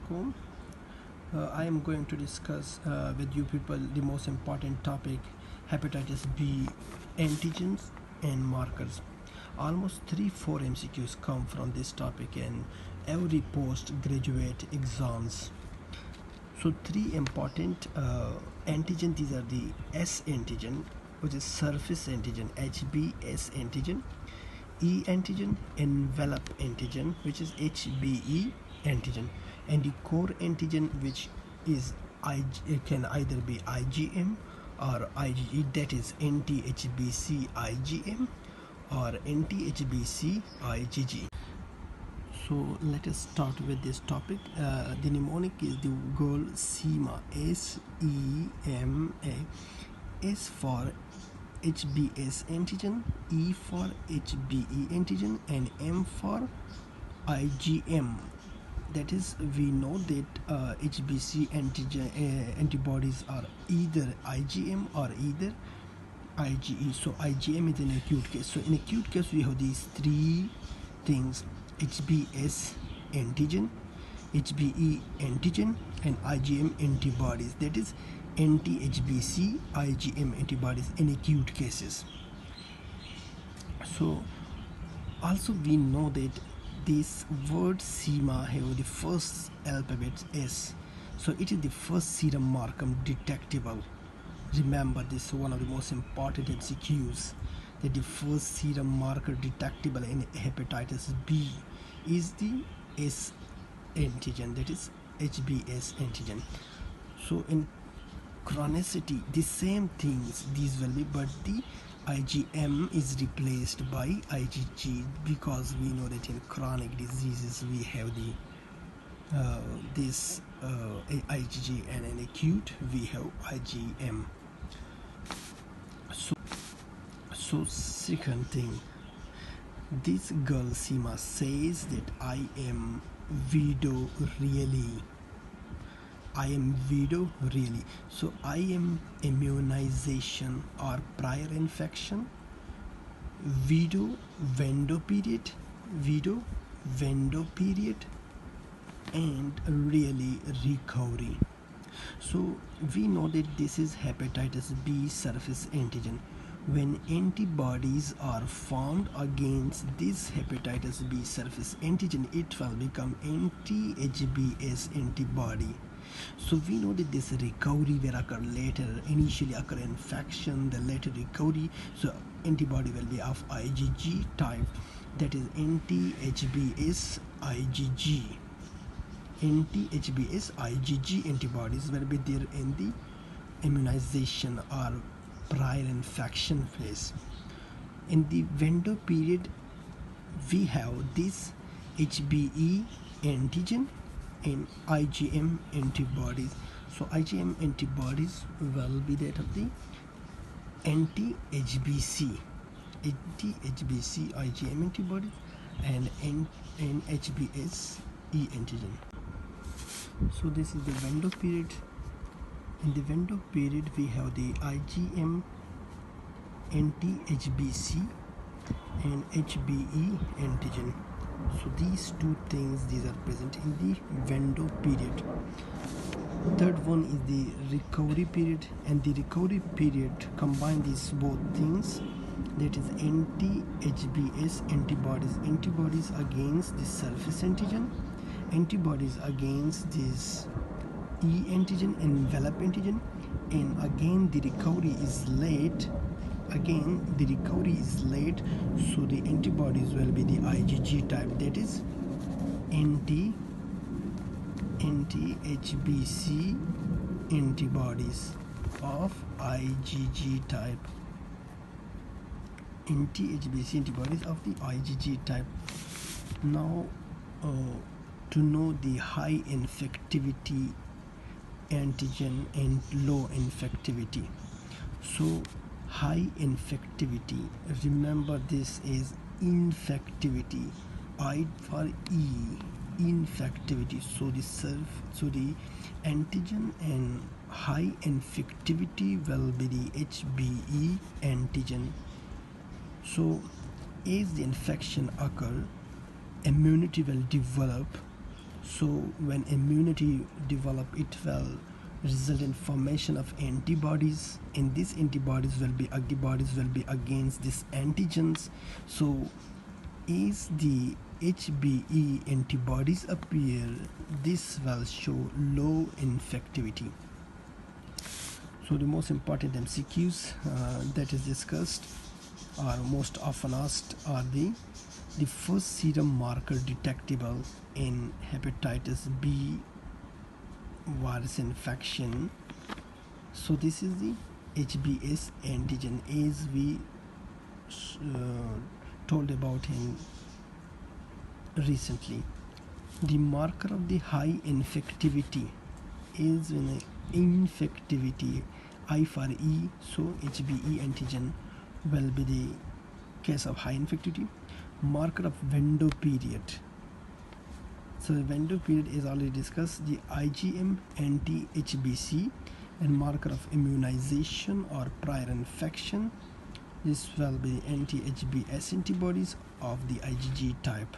alaikum. I am going to discuss with you people the most important topic, hepatitis B antigens and markers. Almost 3-4 MCQs come from this topic in every postgraduate exams. So three important antigen, these are the S antigen, which is surface antigen, HBS antigen, E antigen, envelope antigen, which is HBE antigen, and the core antigen, which is it can either be IgM or IgE, that is anti-HBC IgM or anti-HBC IgG. So let us start with this topic. The mnemonic is the goal SEMA, SEMA. S for HBS antigen, E for HBE antigen, and M for IgM. That is, we know that HBC antigen antibodies are either IgM or either IgE. So IgM is an acute case. So in acute case we have these three things: HBS antigen, HBE antigen, and IgM antibodies. That is anti-HBC IgM antibodies in acute cases. So also we know that this word SEMA have the first alphabet S, so it is the first serum marker detectable. Remember, this is one of the most important MCQs, that the first serum marker detectable in hepatitis B is the S antigen, that is HBS antigen. So in chronicity, the same things these will be, but the IgM is replaced by IgG, because we know that in chronic diseases we have the this IgG, and in acute we have IgM. So second thing, this girl Seema says that I am widow really. I am widow really. So I am immunization or prior infection, widow window period, and really recovery. So we know that this is hepatitis B surface antigen. When antibodies are formed against this hepatitis B surface antigen, it will become anti-HBS antibody. So we know that this recovery will occur later. Initially occur infection, the later recovery. So antibody will be of IgG type, that is anti-HBS IgG. Anti-HBS IgG antibodies will be there in the immunization or prior infection phase. In the window period we have this HBE antigen and IgM antibodies. So IgM antibodies will be that of the anti-HBC IgM antibodies and HBS E antigen. So this is the window period. In the window period we have the IgM anti-HBC and HBE antigen. So these two things, these are present in the window period. Third one is the recovery period, and the recovery period combine these both things, that is anti-HBS antibodies against the surface antigen, antibodies against this E antigen, envelope antigen, and again the recovery is late. So the antibodies will be the IgG type, that is anti-HBC antibodies of IgG type. Anti-HBC antibodies of the IgG type. Now to know the high infectivity antigen and low infectivity. So high infectivity, remember this is infectivity, I for E, infectivity. So the antigen and high infectivity will be the HBE antigen. So as the infection occur, immunity will develop. So when immunity develop, it will result in formation of antibodies, and these antibodies will be against these antigens. So as the HBe antibodies appear, this will show low infectivity. So the most important MCQs that is discussed or most often asked are the first serum marker detectable in hepatitis B virus infection. So this is the HBs antigen, as we told about him recently. The marker of the high infectivity is in infectivity, I for E, so HBe antigen will be the case of high infectivity. Marker of window period. So the window period is already discussed, the IgM anti-HBC, and marker of immunization or prior infection. This will be anti-HBs antibodies of the IgG type.